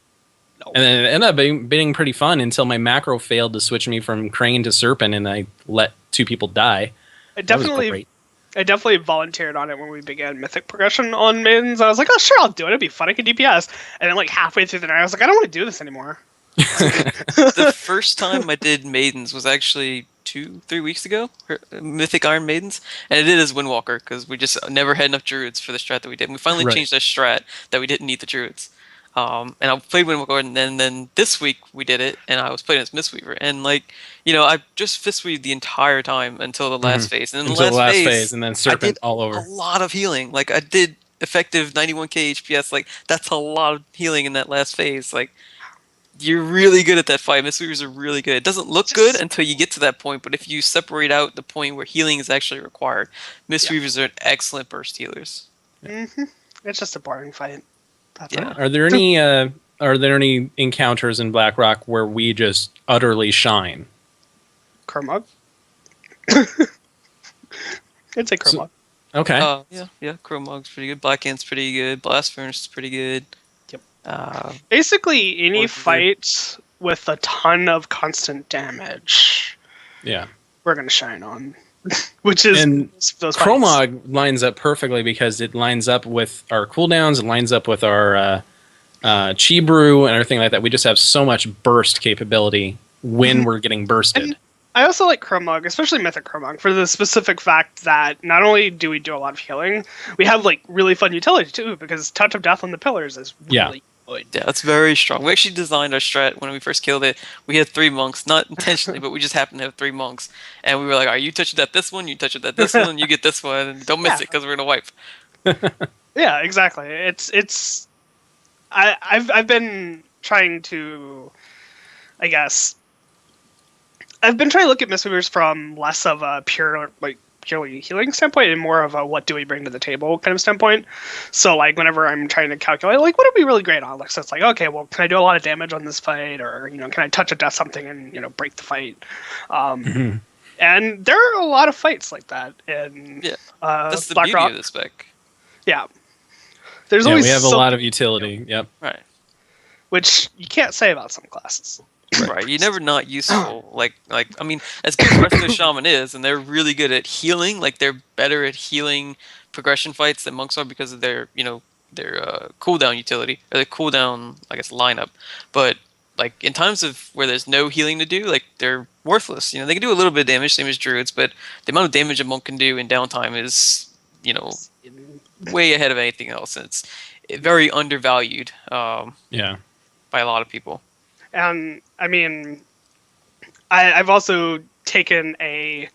No. And then it ended up being pretty fun until my macro failed to switch me from Crane to Serpent, and I let 2 people die. I definitely volunteered on it when we began Mythic progression on Maidens. I was like, "Oh, sure, I'll do it. It'd be fun. I can DPS." And then like halfway through the night, I was like, "I don't want to do this anymore." The first time I did Maidens was actually 2-3 weeks ago, Mythic Iron Maidens, and I did as Windwalker because we just never had enough druids for the strat that we did. And we finally changed our strat that we didn't need the druids. And I played Windwalker, and then this week we did it, and I was playing as Mistweaver, and like I just fistweaved the entire time until the last phase, and then the last phase, and then Serpent all over. A lot of healing, like I did effective 91k HPS, like that's a lot of healing in that last phase, like. You're really good at that fight. Mistweavers are really good. It doesn't look good until you get to that point, but if you separate out the point where healing is actually required, Mistweavers are excellent burst healers. Mm-hmm. It's just a boring fight. Yeah. Are there any encounters in Blackrock where we just utterly shine? Kermog? I'd say Kermog. Okay. Yeah. Kermog's pretty good. Blackhand's pretty good. Blast Furnace is pretty good. Basically, any fight with a ton of constant damage, we're gonna shine on. Which is those Kermog lines up perfectly because it lines up with our cooldowns, it lines up with our Chi Brew and everything like that. We just have so much burst capability when we're getting bursted. And I also like Kermog, especially Mythic Kermog, for the specific fact that not only do we do a lot of healing, we have like really fun utility too, because Touch of Death on the pillars is really good. Yeah, that's very strong. We actually designed our strat when we first killed it. We had 3 monks, not intentionally, but we just happened to have 3 monks. And we were like, "Are you touching that this one? You touch it that this one, and you get this one, and don't miss it because we're gonna wipe." Yeah, exactly. I've been trying to, I guess, I've been trying to look at Mistweavers from less of a purely healing standpoint and more of a what do we bring to the table kind of standpoint. So like whenever I'm trying to calculate like what are we really great on, like so it's like, okay, well, can I do a lot of damage on this fight, or can I touch a death something and break the fight. And there are a lot of fights like that in that's the Blackrock. beauty of the spec. Yeah, there's always we have a lot of utility. Yep. Right. Which you can't say about some classes. Right, you're never not useful. Like I mean, as good as Resto Shaman is, and they're really good at healing. Like they're better at healing progression fights than monks are because of their their cooldown utility or their cooldown, I guess, lineup. But like in times of where there's no healing to do, like they're worthless. They can do a little bit of damage, same as druids, but the amount of damage a monk can do in downtime is way ahead of anything else, and it's very undervalued. By a lot of people. And I mean, I've also taken I've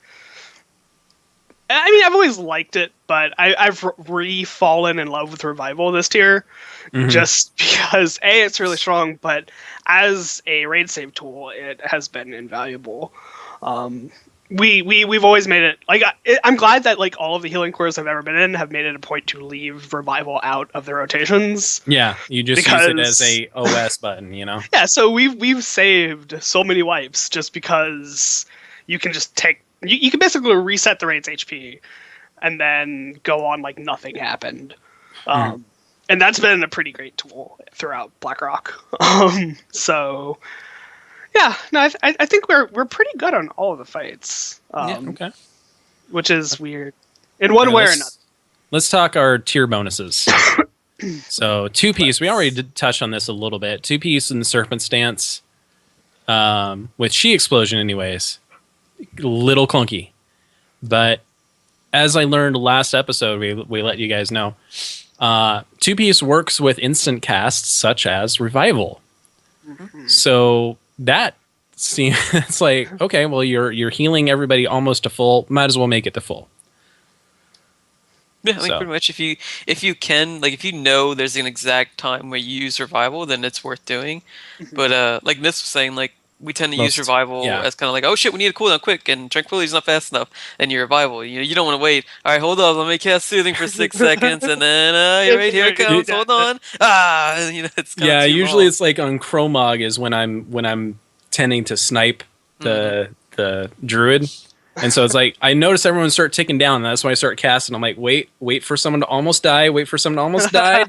always liked it, but I've re-fallen in love with Revival this tier, just because it's really strong, but as a raid save tool, it has been invaluable. We've always made it like I'm glad that like all of the healing cores I've ever been in have made it a point to leave Revival out of the rotations. Yeah, you just use it as a OS button, Yeah, so we've saved so many wipes just because you can just you can basically reset the raid's HP and then go on like nothing happened. And that's been a pretty great tool throughout Blackrock. So. Yeah, no, I think we're pretty good on all of the fights. Okay. Which is weird. In one way or another. Let's talk our tier bonuses. So 2-piece, we already did touch on this a little bit. 2-piece in the Serpent stance. With Chi Explosion anyways. Little clunky. But as I learned last episode, we let you guys know. 2-piece works with instant casts such as Revival. So that see, it's like, okay, well, you're healing everybody almost to full. Might as well make it to full. Yeah, I think pretty much if you can, like if you know there's an exact time where you use survival, then it's worth doing. But like Miss was saying, like we tend to use survival as kind of like, oh shit, we need a cooldown quick, and tranquility's not fast enough, and your revival, you don't want to wait. All right, hold on, let me cast soothing for 6 seconds, and then right here it comes. Hold on, it's kinda too usually long. it's like on Kromog is when I'm tending to snipe the druid. And so it's like, I notice everyone start ticking down, and that's when I start casting. I'm like, wait for someone to almost die, wait for someone to almost die.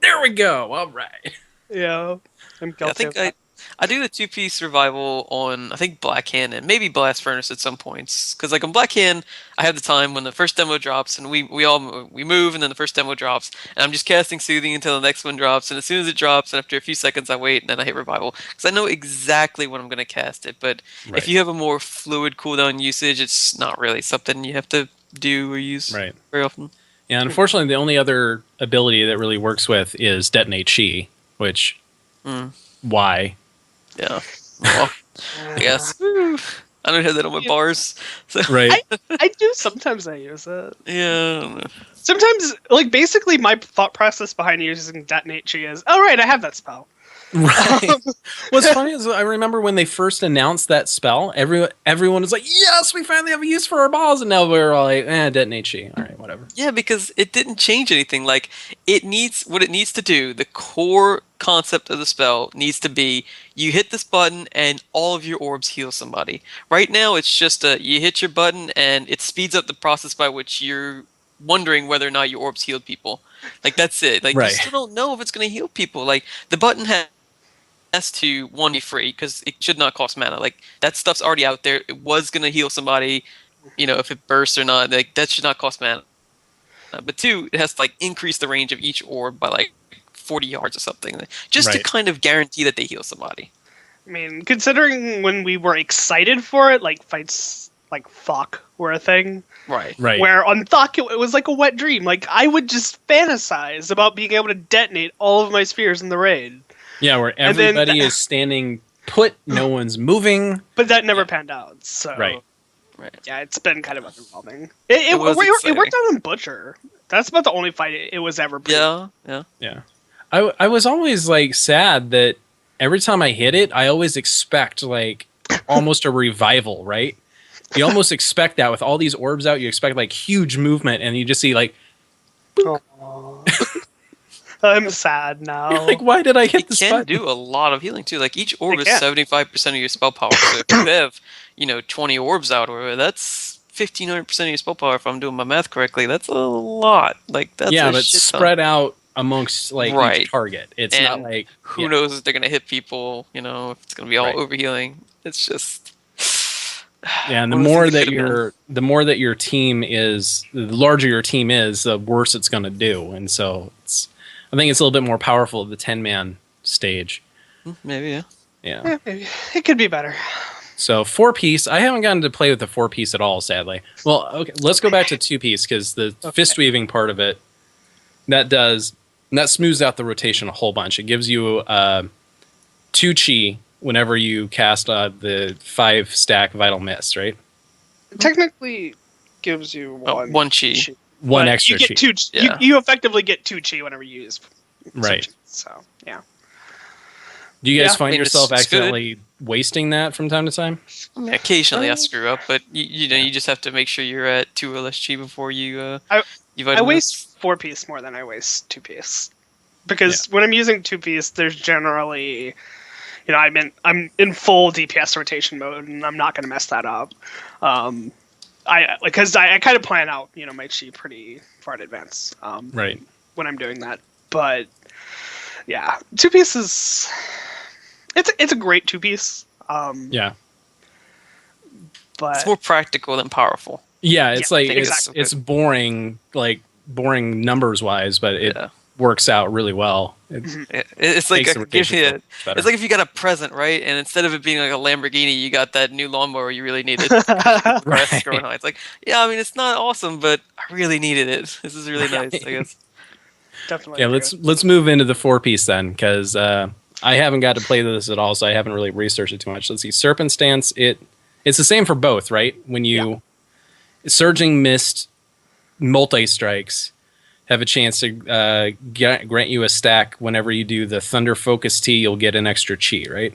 There we go. All right. Yeah. I'm guilty I think of that. I do the 2-piece survival on, I think, Black Hand and maybe Blast Furnace at some points. Because like on Black Hand, I have the time when the first demo drops and we move, and then the first demo drops, and I'm just casting Soothing until the next one drops, and as soon as it drops, and after a few seconds I wait, and then I hit Revival. Because I know exactly when I'm going to cast it. But if you have a more fluid cooldown usage, it's not really something you have to do or use very often. Yeah, unfortunately, the only other ability that really works with is Detonate Chi, which, why? Yeah. Well, I guess. I don't have that on my bars. So. Right. I do sometimes I use it. Yeah. Sometimes, like, basically my thought process behind using Detonate Chi is, oh, right, I have that spell. Right. What's funny is I remember when they first announced that spell, everyone was like, yes, we finally have a use for our balls. And now we're all like, Detonate Chi. All right, whatever. Yeah, because it didn't change anything. Like, it needs what it needs to do. The core concept of the spell needs to be you hit this button and all of your orbs heal somebody. Right now, it's just you hit your button and it speeds up the process by which you're wondering whether or not your orbs healed people. Like, that's it. Like, you still don't know if it's going to heal people. Like, the button has to be free because it should not cost mana. Like, that stuff's already out there. It was going to heal somebody, if it bursts or not. Like, that should not cost mana. But 2, it has to like increase the range of each orb by like 40 yards or something, just to kind of guarantee that they heal somebody. I mean, considering when we were excited for it, like fights like Thok were a thing. Right. Where on Thok it was like a wet dream. Like, I would just fantasize about being able to detonate all of my spheres in the raid. Yeah, where everybody is standing put, no one's moving. But that never panned out. So Right. Yeah, it's been kind of underwhelming. It worked out on Butcher. That's about the only fight it was ever. Yeah. I was always like sad that every time I hit it, I always expect like almost a revival, right? You almost expect that with all these orbs out, you expect like huge movement, and you just see like. I'm sad now. You're like, why did I hit this button? It can do a lot of healing too. Like, each orb is 75% of your spell power. So if you have 20 orbs out, or that's 1500% of your spell power. If I'm doing my math correctly, that's a lot. Like, that's but spread out amongst like each target. It's not like who knows if they're gonna hit people. If it's gonna be all overhealing. It's just and the more that your team is, the larger your team is, the worse it's gonna do. And so I think it's a little bit more powerful at the 10-man stage. Maybe, yeah. Maybe. It could be better. So 4-piece, I haven't gotten to play with the 4-piece at all, sadly. Well, okay, let's go back to 2-piece, because the fist weaving part of it, that smooths out the rotation a whole bunch. It gives you 2 chi whenever you cast the 5-stack Vital Mist, right? It technically gives you 1 chi. One extra you get chi. You effectively get 2 chi whenever you use. Right. So, yeah. Do you guys find yourself accidentally wasting that from time to time? I mean, occasionally I screw up, but you just have to make sure you're at 2 or less chi before you. I waste 4-piece more than I waste 2-piece, because when I'm using 2-piece, there's generally, I'm in full DPS rotation mode, and I'm not going to mess that up. Because I kind of plan out my chi pretty far in advance. Right. When I'm doing that, but yeah, 2-piece is. It's a great 2-piece. Yeah. But it's more practical than powerful. Yeah, it's it's boring, like boring numbers wise, but it works out really well. It's like it's like if you got a present, right? And instead of it being like a Lamborghini, you got that new lawnmower you really needed. Right. It's like, it's not awesome, but I really needed it. This is really nice, I guess. Definitely. Yeah, let's move into the 4-piece then, because I haven't got to play this at all, so I haven't really researched it too much. Let's see. Serpent Stance, it's the same for both, right? When you Surging Mist multi-strikes have a chance to grant you a stack whenever you do the Thunder Focus Tea, you'll get an extra chi, right?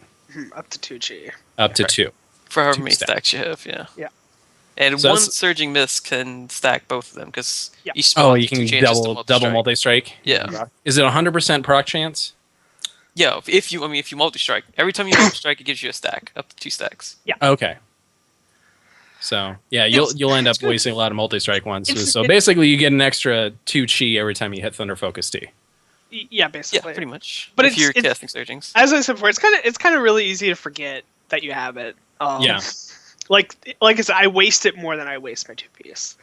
Up to 2 chi. Up to 2. For however 2 many stacks you have, yeah. Yeah. And So one that's- Surging Mist can stack both of them, because each Oh, spell you has 2 can changes to double multi-strike. multi-strike? Yeah. Is it 100% proc chance? Yeah, if you multi-strike, every time you multi-strike, it gives you a stack, up to 2 stacks. Okay. So, yeah, you'll end up wasting a lot of multi-strike ones. So basically, you get an extra 2 chi every time you hit Thunder Focus T. Yeah, Yeah, basically. pretty much. But if it's- you're it's- casting Surgings. As I said before, it's kind of really easy to forget that you have it. Yeah. Like I said, I waste it more than I waste my 2-piece.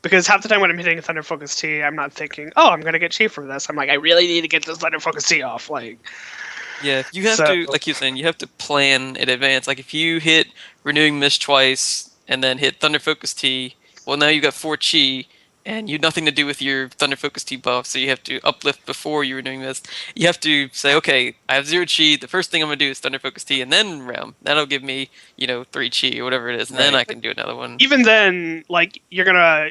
Because half the time when I'm hitting Thunder Focus T, I'm not thinking, oh, I'm gonna get cheap for this. I'm like, I really need to get this Thunder Focus T off. Like, Yeah, you have to, like you were saying, you have to plan in advance. Like if you hit Renewing Mist twice and then hit Thunder Focus T, well now you got 4 chi, and you have nothing to do with your Thunder Focus T buff, so you have to uplift before you're Renewing Mist. You have to say, okay, I have 0 chi, the first thing I'm going to do is Thunder Focus T, and then Realm. That'll give me, 3 chi or whatever it is, and then I can do another one. even then, like, you're gonna,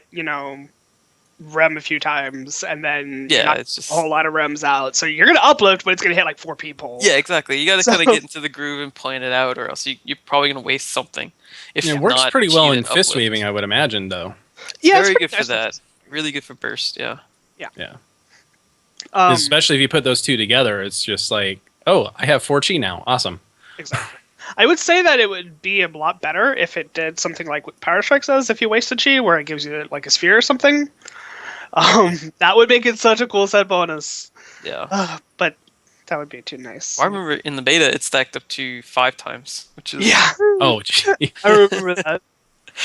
rem a few times, and then Yeah, knock it's just- a whole lot of rems out. So you're gonna uplift, but it's gonna hit like 4 people. Yeah, exactly. You got to So- kind of get into the groove and plan it out, or else you're probably going to waste something. If It works not pretty well in cheat and uplift. Fistweaving, I would imagine, though. yeah, it's Very pretty good for nice. that. Really good for burst, yeah. Yeah. Um, Especially if you put those two together, it's just like, oh, I have 4 chi now. Awesome. Exactly. I would say that it would be a lot better if it did something like what Power Strike does if you waste a chi, where it gives you like a sphere or something. That would make it such a cool set bonus. Yeah. But that would be too nice. I remember in the beta it stacked up to 5 times, which is Yeah, Oh, gee. I remember that.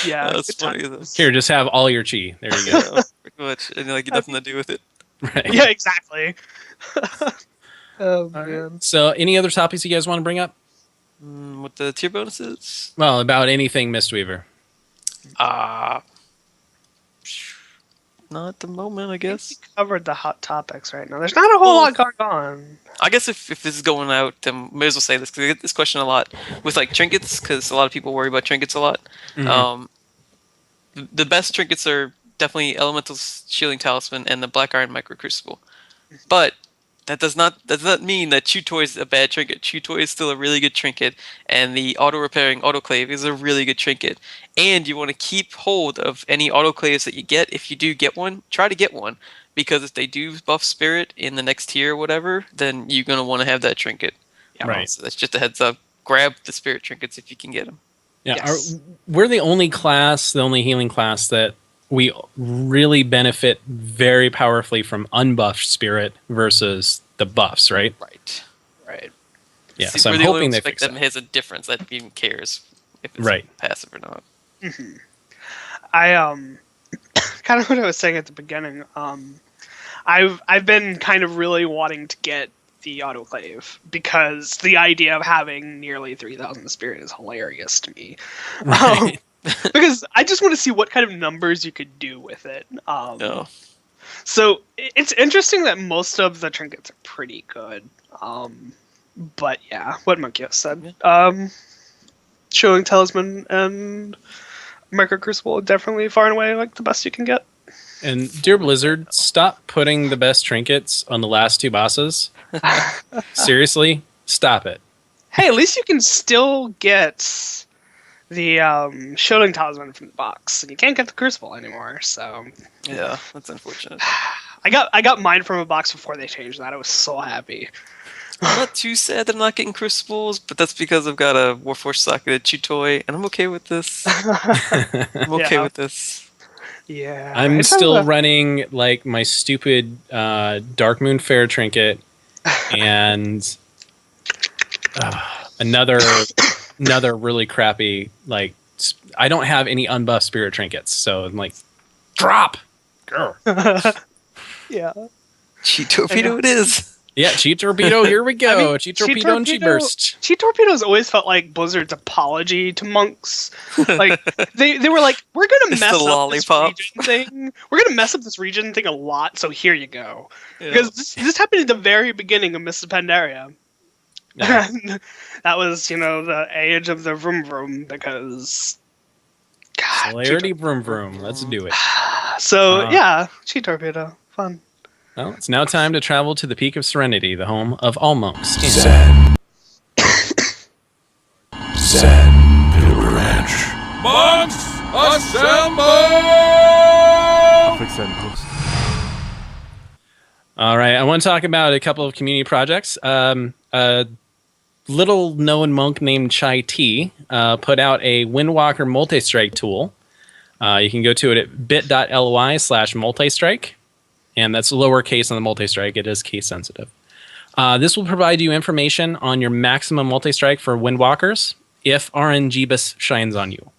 Yeah, that's good time. funny. Though. Here, just have all your chi. There you go. Yeah, pretty much, and like nothing to do with it. Right. Yeah, exactly. Oh man. So, any other topics you guys want to bring up? With the tier bonuses, Well, about anything Mistweaver. not at the moment, I We guess. covered the hot topics right now. There's not a whole lot going on. I guess if this is going out, then may as well say this because I get this question a lot with like trinkets, because a lot of people worry about trinkets a lot. Mhm. The best trinkets are definitely Elemental Shielding Talisman and the Black Iron Micro Crucible, but that does not mean that Chew Toy is a bad trinket. Chew Toy is still a really good trinket, and the auto repairing autoclave is a really good trinket. And you want to keep hold of any autoclaves that you get. If you do get one, try to get one, because if they do buff Spirit in the next tier or whatever, then you're gonna want to have that trinket. Right. So that's just a heads up. Grab the Spirit trinkets if you can get them. Yeah, Yes. we're the only healing class that we really benefit very powerfully from unbuffed spirit versus the buffs, right? Right. Yeah, See, so we're I'm the only hoping ones they that fix that that. has a difference that even cares if it's Right. passive or not. I kind of what I was saying at the beginning. I've been kind of really wanting to get the autoclave because the idea of having nearly 3,000 spirit is hilarious to me. Right. Because I just want to see what kind of numbers you could do with it. No. So it's interesting that most of the trinkets are pretty good. But yeah, what Monkioh said. Showing Talisman and Micro Crucible are definitely far and away like the best you can get. And Dear Blizzard, stop putting the best trinkets on the last 2 bosses. Seriously, stop it. Hey, at least you can still get the Shielding Talisman from the box, and you can't get the Crucible anymore. So Yeah, that's unfortunate. I got mine from a box before they changed that. I was so happy. I'm not too sad that I'm not getting crucibles, but that's because I've got a Warforged socketed Chew Toy, and I'm okay with this. I'm okay Yeah. with this. Yeah, I'm it's still kinda- running like my stupid Dark Moon Fair trinket and another really crappy like I don't have any unbuffed spirit trinkets, so I'm like drop. Grr. Yeah. Cheat Torpedo it is. Yeah, cheat torpedo. Here we go. I mean, cheat Cheat torpedo and cheat Torpedo- burst. Cheat Torpedoes always felt like Blizzard's apology to monks. Like they were like, we're gonna It's mess the up lollipop. this region thing. We're gonna mess up this region thing a lot. So here you go. Yeah. Because this happened at the very beginning of Mists of Pandaria. That was, the age of the vroom vroom because. God, Celerity vroom vroom. Let's do it. So, Chi Torpedo. Fun. Well, it's now time to travel to the Peak of Serenity, the home of all monks. Zen. Zen Pilgrimage. Monks, assemble! I'll fix that in post. All right, I want to talk about a couple of community projects. A little-known monk named Chai T put out a Windwalker multistrike tool. You can go to it at bit.ly/multistrike, and that's lowercase on the multistrike. It is case sensitive. This will provide you information on your maximum multistrike for Windwalkers if RNGeebus shines on you.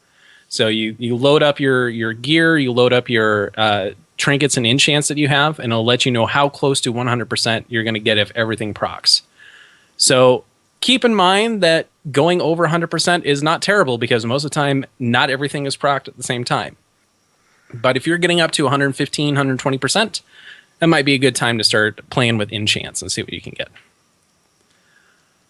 So you load up your gear, you load up your trinkets and enchants that you have, and it'll let you know how close to 100% you're going to get if everything procs. So keep in mind that going over 100% is not terrible because most of the time, not everything is procced at the same time. But if you're getting up to 115, 120%, that might be a good time to start playing with enchants and see what you can get.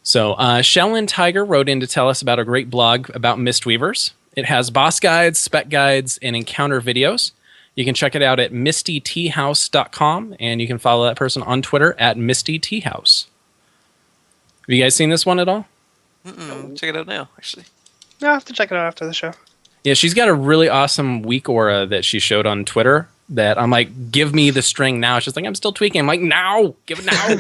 So Shellin Tiger wrote in to tell us about a great blog about Mistweavers. It has boss guides, spec guides, and encounter videos. You can check it out at mistyteahouse.com, and you can follow that person on Twitter at mistyteahouse. Have you guys seen this one at all? Check it out now, actually. Yeah, I'll have to check it out after the show. Yeah, she's got a really awesome weak aura that she showed on Twitter that I'm like, give me the string now. She's like, I'm still tweaking. I'm like, now! Give it now!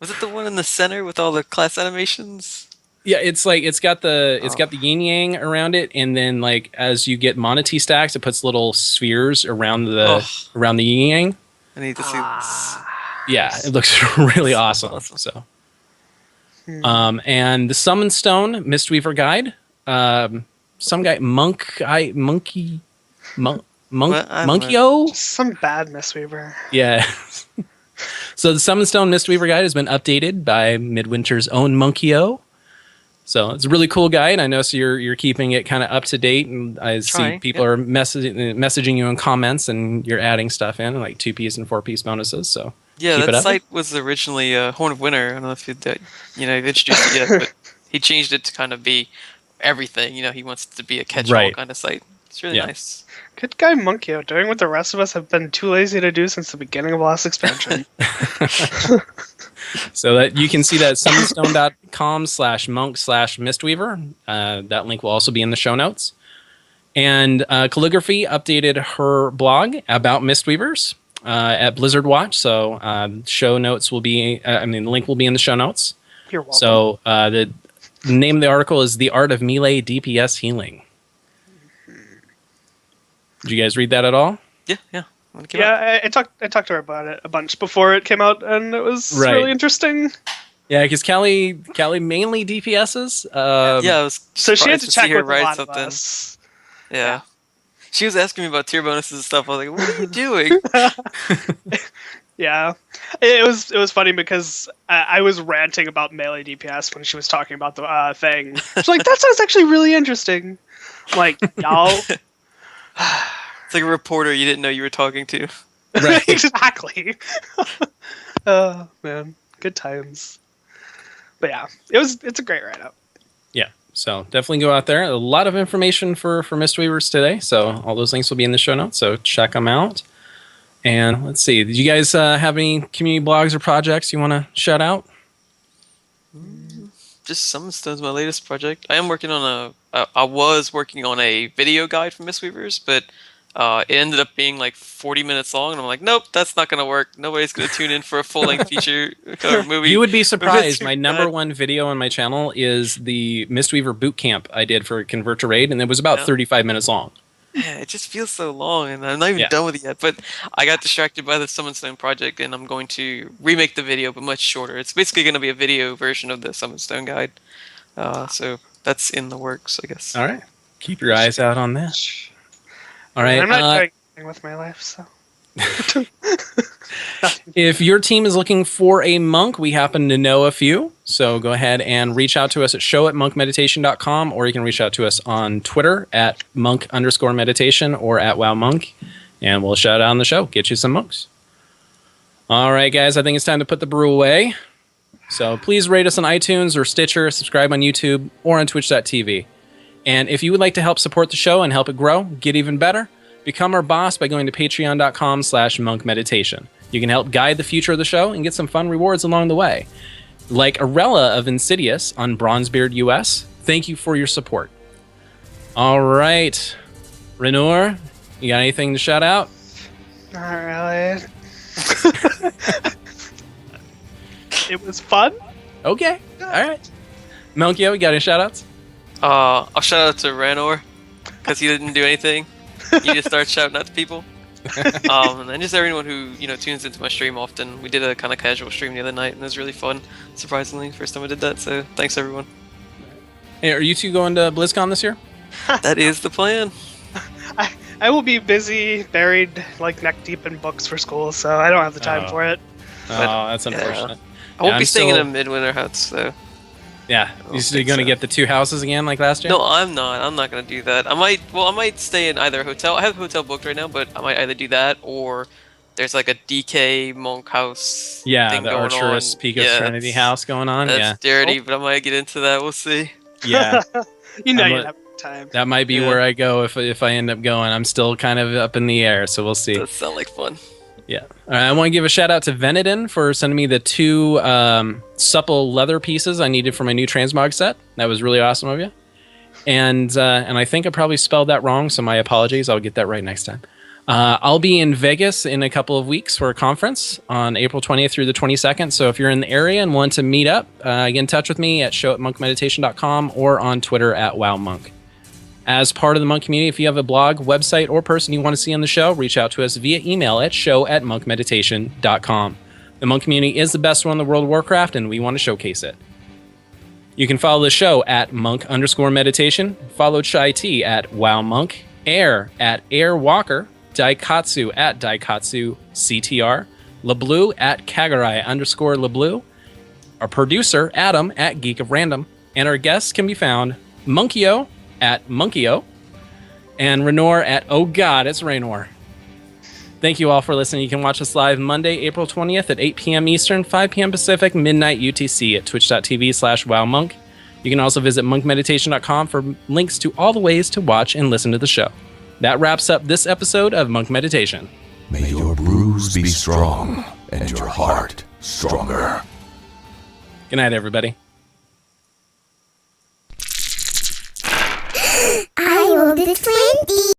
Was it the one in the center with all the class animations? Yeah, it's like it's got the yin yang around it, and then like as you get mana T stacks, it puts little spheres around the yin yang. I need to see this. Yeah, it looks really awesome. So, and the Summon Stone Mistweaver guide. Some guy Monkioh. Some bad Mistweaver. Yeah. So the Summon Stone Mistweaver guide has been updated by Midwinter's own Monkioh. So it's a really cool guide. I know so you're keeping it kind of up to date, and I see people are messaging you in comments, and you're adding stuff in like 2-piece and 4-piece bonuses. So yeah, that site was originally Horn of Winter. I don't know if you've introduced it yet, but he changed it to kind of be everything. He wants it to be a catch-all kind of site. It's really nice. Good guy Monkioh, doing what the rest of us have been too lazy to do since the beginning of last expansion. So that you can see that summonstone.com/monk/mistweaver. That link will also be in the show notes. And Calligraphy updated her blog about Mistweavers at Blizzard Watch. So show notes will be, the link will be in the show notes. You're welcome. So the name of the article is The Art of Melee DPS Healing. Did you guys read that at all? Yeah. I talked to her about it a bunch before it came out, and it was really interesting. Yeah, because Callie mainly DPSs. I was so she had to check with write a lot something. of us. Yeah. She was asking me about tier bonuses and stuff. I was like, what are you doing? Yeah. It was funny because I was ranting about melee DPS when she was talking about the thing. She's like, that sounds actually really interesting. I'm like, y'all... It's like a reporter you didn't know you were talking to. Right. Exactly. Oh, man. Good times. But yeah, it's a great write-up. Yeah, so definitely go out there. A lot of information for Mistweavers today, so all those links will be in the show notes, so check them out. And let's see, did you guys have any community blogs or projects you want to shout out? Just Summon Stone's my latest project. I was working on a video guide for Mistweavers, but it ended up being like 40 minutes long, and I'm like, nope, that's not going to work. Nobody's going to tune in for a full-length feature movie. You would be surprised. My number one video on my channel is the Mistweaver bootcamp I did for Convert to Raid, and it was about 35 minutes long. Yeah, it just feels so long, and I'm not even done with it yet. But I got distracted by the Summon Stone project, and I'm going to remake the video, but much shorter. It's basically going to be a video version of the Summon Stone guide. So that's in the works, I guess. All right. Keep your eyes out on that. All right. I'm not doing anything with my life, so... If your team is looking for a monk, we happen to know a few. So go ahead and reach out to us at show@monkmeditation.com, or you can reach out to us on Twitter at monk_meditation or at wowmonk, and we'll shout out on the show. Get you some monks. All right, guys, I think it's time to put the brew away. So please rate us on iTunes or Stitcher, subscribe on YouTube, or on twitch.tv. And if you would like to help support the show and help it grow, get even better, become our boss by going to patreon.com/monkmeditation. You can help guide the future of the show and get some fun rewards along the way. Like Arella of Insidious on Bronzebeard US, thank you for your support. All right. Ranor, you got anything to shout out? Not really. It was fun. Okay. All right. Monkioh, you got any shout outs? I'll shout out to Ranor because he didn't do anything. He just started shouting out to people. And just everyone who tunes into my stream often. We did a kind of casual stream the other night, and it was really fun. Surprisingly, first time I did that. So thanks everyone. Hey, are you two going to BlizzCon this year? That is the plan. I will be busy, buried like neck deep in books for school, so I don't have the time for it. Oh, that's unfortunate. I won't I'm be staying in still- a Midwinter hut, so. Yeah, you still going to get the 2 houses again like last year? No, I'm not. I'm not gonna do that. I might stay in either hotel. I have a hotel booked right now, but I might either do that or there's like a DK monk house. Yeah, thing the going Archerist on. Peak of Yeah, Serenity that's- house going on. Yeah, That's dirty, but I might get into that. We'll see. yeah. You know I'm you a- have time. That might be Yeah. where I go if I end up going. I'm still kind of up in the air, so we'll see. That sounds like fun. Yeah. All right, I want to give a shout out to Venedin for sending me the 2 supple leather pieces I needed for my new transmog set. That was really awesome of you. And I think I probably spelled that wrong, so my apologies. I'll get that right next time. I'll be in Vegas in a couple of weeks for a conference on April 20th through the 22nd. So if you're in the area and want to meet up, get in touch with me at show@monkmeditation.com or on Twitter @wowmonk. As part of the Monk community, if you have a blog, website, or person you want to see on the show, reach out to us via email at show@monkmeditation.com. The Monk community is the best one in the world of Warcraft, and we want to showcase it. You can follow the show at monk_meditation, follow Chai T at wowmonk, Air at airwalker, Daikatsu at Daikatsu CTR, LeBlue at Kagarai_LeBlue, our producer, Adam, at Geek of Random, and our guests can be found Monkioh at Monkioh, and Ranor at Oh God, it's Ranor. Thank you all for listening. You can watch us live Monday, April 20th at 8 p.m. Eastern, 5 p.m. Pacific, midnight UTC at twitch.tv/wowmonk. You can also visit monkmeditation.com for links to all the ways to watch and listen to the show. That wraps up this episode of Monk Meditation. May your bruise be strong and your heart stronger. Good night, everybody. I rolled a 20.